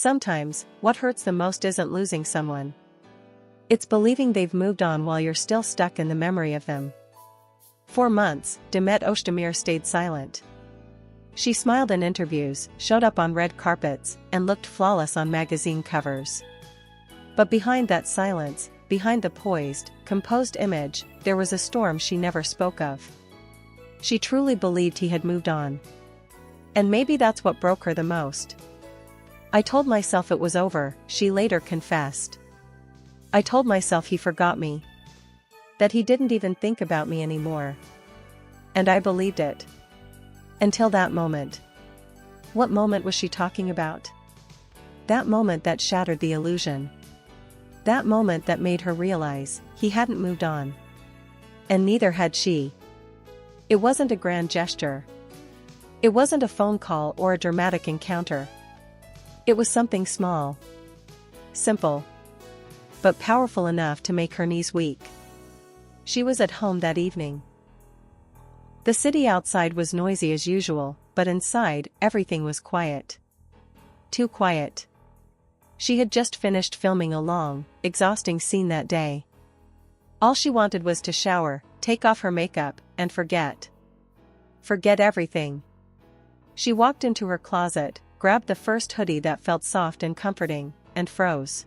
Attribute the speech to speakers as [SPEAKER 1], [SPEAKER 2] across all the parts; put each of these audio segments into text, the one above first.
[SPEAKER 1] Sometimes, what hurts the most isn't losing someone. It's believing they've moved on while you're still stuck in the memory of them. For months, Demet Özdemir stayed silent. She smiled in interviews, showed up on red carpets, and looked flawless on magazine covers. But behind that silence, behind the poised, composed image, there was a storm she never spoke of. She truly believed he had moved on. And maybe that's what broke her the most. "I told myself it was over," she later confessed. "I told myself he forgot me. That he didn't even think about me anymore. And I believed it. Until that moment." What moment was she talking about? That moment that shattered the illusion. That moment that made her realize he hadn't moved on. And neither had she. It wasn't a grand gesture. It wasn't a phone call or a dramatic encounter. It was something small. Simple. But powerful enough to make her knees weak. She was at home that evening. The city outside was noisy as usual, but inside, everything was quiet. Too quiet. She had just finished filming a long, exhausting scene that day. All she wanted was to shower, take off her makeup, and forget. Forget everything. She walked into her closet, grabbed the first hoodie that felt soft and comforting, and froze.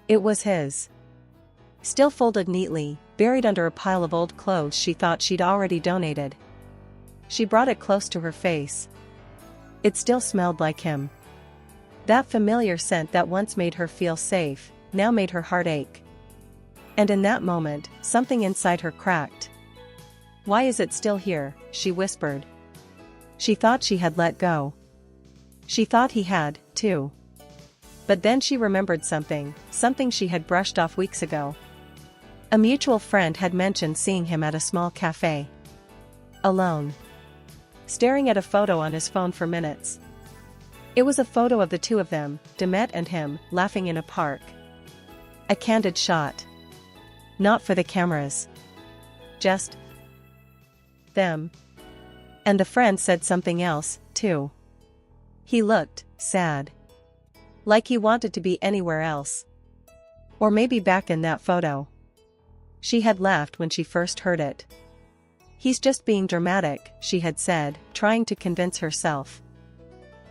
[SPEAKER 1] It was his. Still folded neatly, buried under a pile of old clothes she thought she'd already donated. She brought it close to her face. It still smelled like him. That familiar scent that once made her feel safe, now made her heart ache. And in that moment, something inside her cracked. "Why is it still here?" she whispered. She thought she had let go. She thought he had, too. But then she remembered something she had brushed off weeks ago. A mutual friend had mentioned seeing him at a small cafe. Alone. Staring at a photo on his phone for minutes. It was a photo of the two of them, Demet and him, laughing in a park. A candid shot. Not for the cameras. Just them. And the friend said something else, too. He looked sad. Like he wanted to be anywhere else. Or maybe back in that photo. She had laughed when she first heard it. "He's just being dramatic," she had said, trying to convince herself.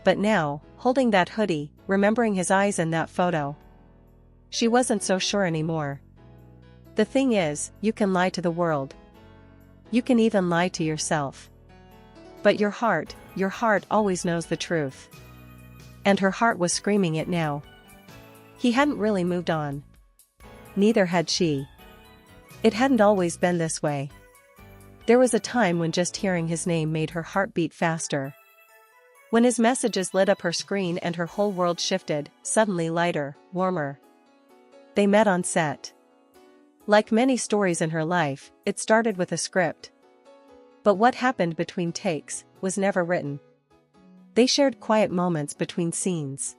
[SPEAKER 1] But now, holding that hoodie, remembering his eyes in that photo, she wasn't so sure anymore. The thing is, you can lie to the world. You can even lie to yourself. But your heart always knows the truth. And her heart was screaming it now. He hadn't really moved on. Neither had she. It hadn't always been this way. There was a time when just hearing his name made her heart beat faster. When his messages lit up her screen and her whole world shifted, suddenly lighter, warmer. They met on set. Like many stories in her life, it started with a script. But what happened between takes was never written. They shared quiet moments between scenes.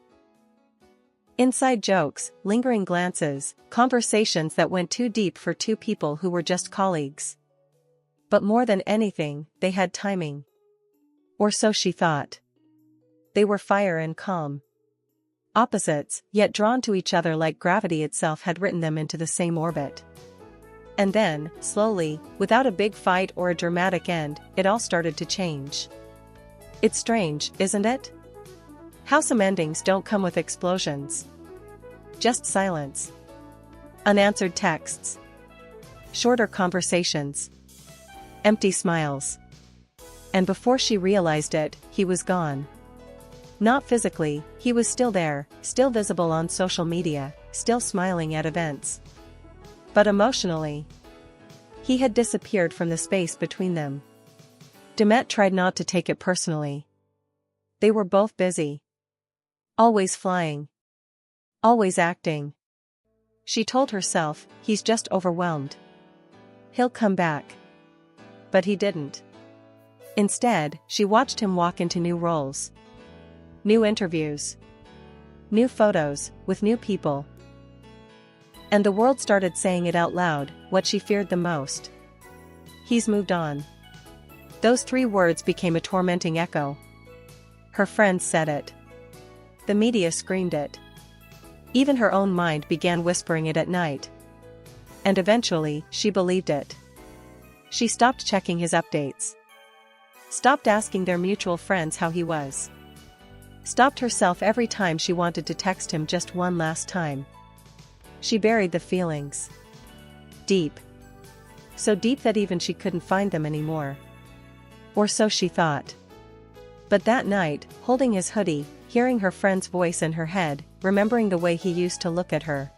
[SPEAKER 1] Inside jokes, lingering glances, conversations that went too deep for two people who were just colleagues. But more than anything, they had timing. Or so she thought. They were fire and calm. Opposites, yet drawn to each other like gravity itself had written them into the same orbit. And then, slowly, without a big fight or a dramatic end, it all started to change. It's strange, isn't it? How some endings don't come with explosions. Just silence. Unanswered texts. Shorter conversations. Empty smiles. And before she realized it, he was gone. Not physically, he was still there, still visible on social media, still smiling at events. But emotionally, he had disappeared from the space between them. Demet tried not to take it personally. They were both busy. Always flying. Always acting. She told herself, he's just overwhelmed. He'll come back. But he didn't. Instead, she watched him walk into new roles. New interviews. New photos, with new people. And the world started saying it out loud, what she feared the most. He's moved on. Those 3 words became a tormenting echo. Her friends said it. The media screamed it. Even her own mind began whispering it at night. And eventually, she believed it. She stopped checking his updates. Stopped asking their mutual friends how he was. Stopped herself every time she wanted to text him just one last time. She buried the feelings. Deep. So deep that even she couldn't find them anymore. Or so she thought. But that night, holding his hoodie, hearing her friend's voice in her head, remembering the way he used to look at her,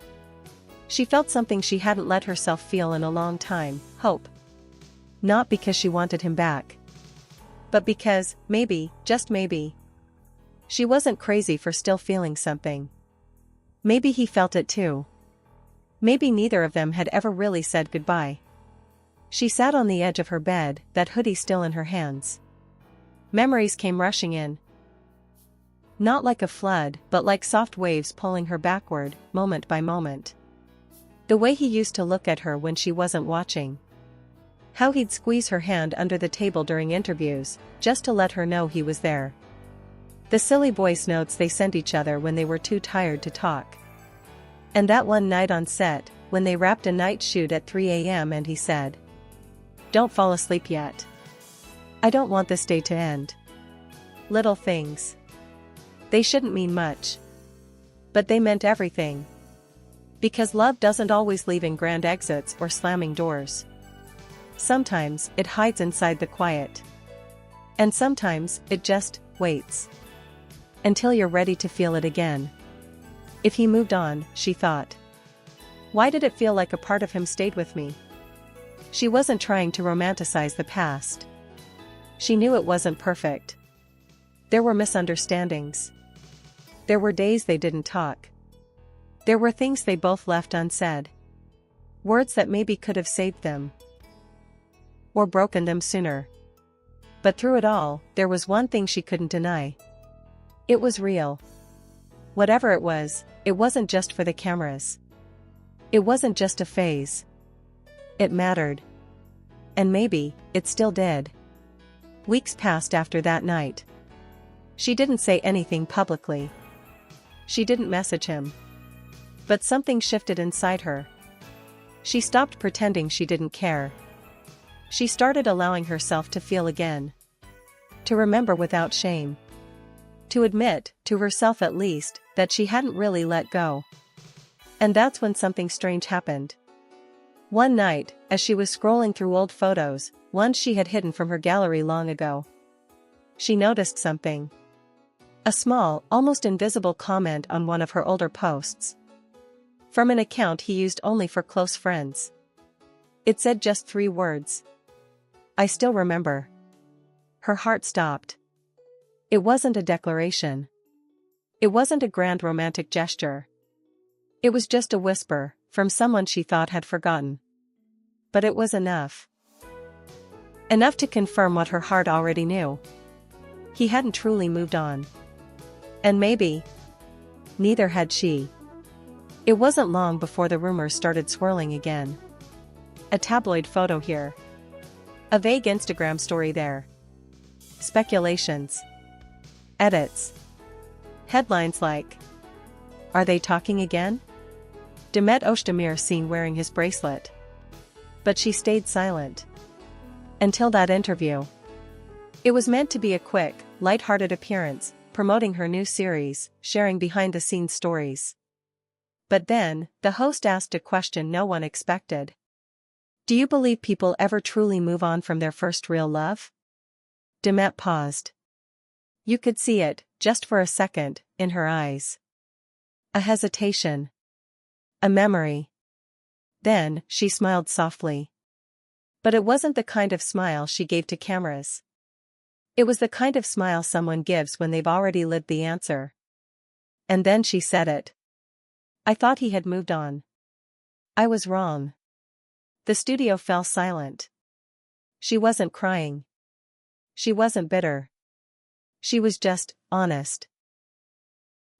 [SPEAKER 1] she felt something she hadn't let herself feel in a long time, hope. Not because she wanted him back. But because, maybe, just maybe, she wasn't crazy for still feeling something. Maybe he felt it too. Maybe neither of them had ever really said goodbye. She sat on the edge of her bed, that hoodie still in her hands. Memories came rushing in. Not like a flood, but like soft waves pulling her backward, moment by moment. The way he used to look at her when she wasn't watching. How he'd squeeze her hand under the table during interviews, just to let her know he was there. The silly voice notes they sent each other when they were too tired to talk. And that one night on set, when they wrapped a night shoot at 3 a.m. and he said, "Don't fall asleep yet. I don't want this day to end." Little things. They shouldn't mean much. But they meant everything. Because love doesn't always leave in grand exits or slamming doors. Sometimes, it hides inside the quiet. And sometimes, it just waits. Until you're ready to feel it again. If he moved on, she thought. Why did it feel like a part of him stayed with me? She wasn't trying to romanticize the past. She knew it wasn't perfect. There were misunderstandings. There were days they didn't talk. There were things they both left unsaid. Words that maybe could have saved them. Or broken them sooner. But through it all, there was one thing she couldn't deny. It was real. Whatever it wasn't just for the cameras. It wasn't just a phase. It mattered. And maybe, it still did. Weeks passed after that night. She didn't say anything publicly. She didn't message him. But something shifted inside her. She stopped pretending she didn't care. She started allowing herself to feel again. To remember without shame. To admit, to herself at least, that she hadn't really let go. And that's when something strange happened. One night, as she was scrolling through old photos, ones she had hidden from her gallery long ago, she noticed something. A small, almost invisible comment on one of her older posts. From an account he used only for close friends. It said just 3 words. "I still remember." Her heart stopped. It wasn't a declaration. It wasn't a grand romantic gesture. It was just a whisper, from someone she thought had forgotten. But it was enough. Enough to confirm what her heart already knew. He hadn't truly moved on. And maybe, neither had she. It wasn't long before the rumors started swirling again. A tabloid photo here. A vague Instagram story there. Speculations. Edits. Headlines like, "Are they talking again? Demet Özdemir seen wearing his bracelet." But she stayed silent. Until that interview. It was meant to be a quick, light-hearted appearance, promoting her new series, sharing behind-the-scenes stories. But then, the host asked a question no one expected. "Do you believe people ever truly move on from their first real love?" Demet paused. You could see it, just for a second, in her eyes. A hesitation. A memory. Then, she smiled softly. But it wasn't the kind of smile she gave to cameras. It was the kind of smile someone gives when they've already lived the answer. And then she said it. "I thought he had moved on. I was wrong." The studio fell silent. She wasn't crying. She wasn't bitter. She was just honest.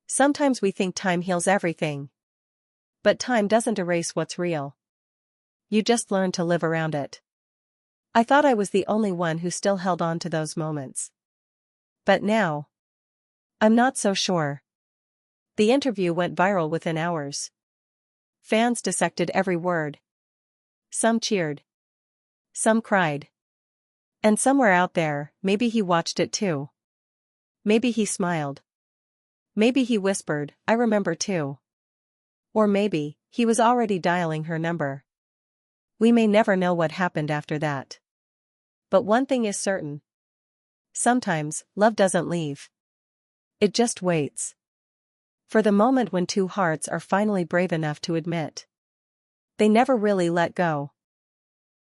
[SPEAKER 1] Sometimes we think time heals everything. But time doesn't erase what's real. You just learn to live around it. I thought I was the only one who still held on to those moments. But now, I'm not so sure. The interview went viral within hours. Fans dissected every word. Some cheered. Some cried. And somewhere out there, maybe he watched it too. Maybe he smiled. Maybe he whispered, "I remember too." Or maybe, he was already dialing her number. We may never know what happened after that. But one thing is certain. Sometimes, love doesn't leave. It just waits. For the moment when two hearts are finally brave enough to admit. They never really let go.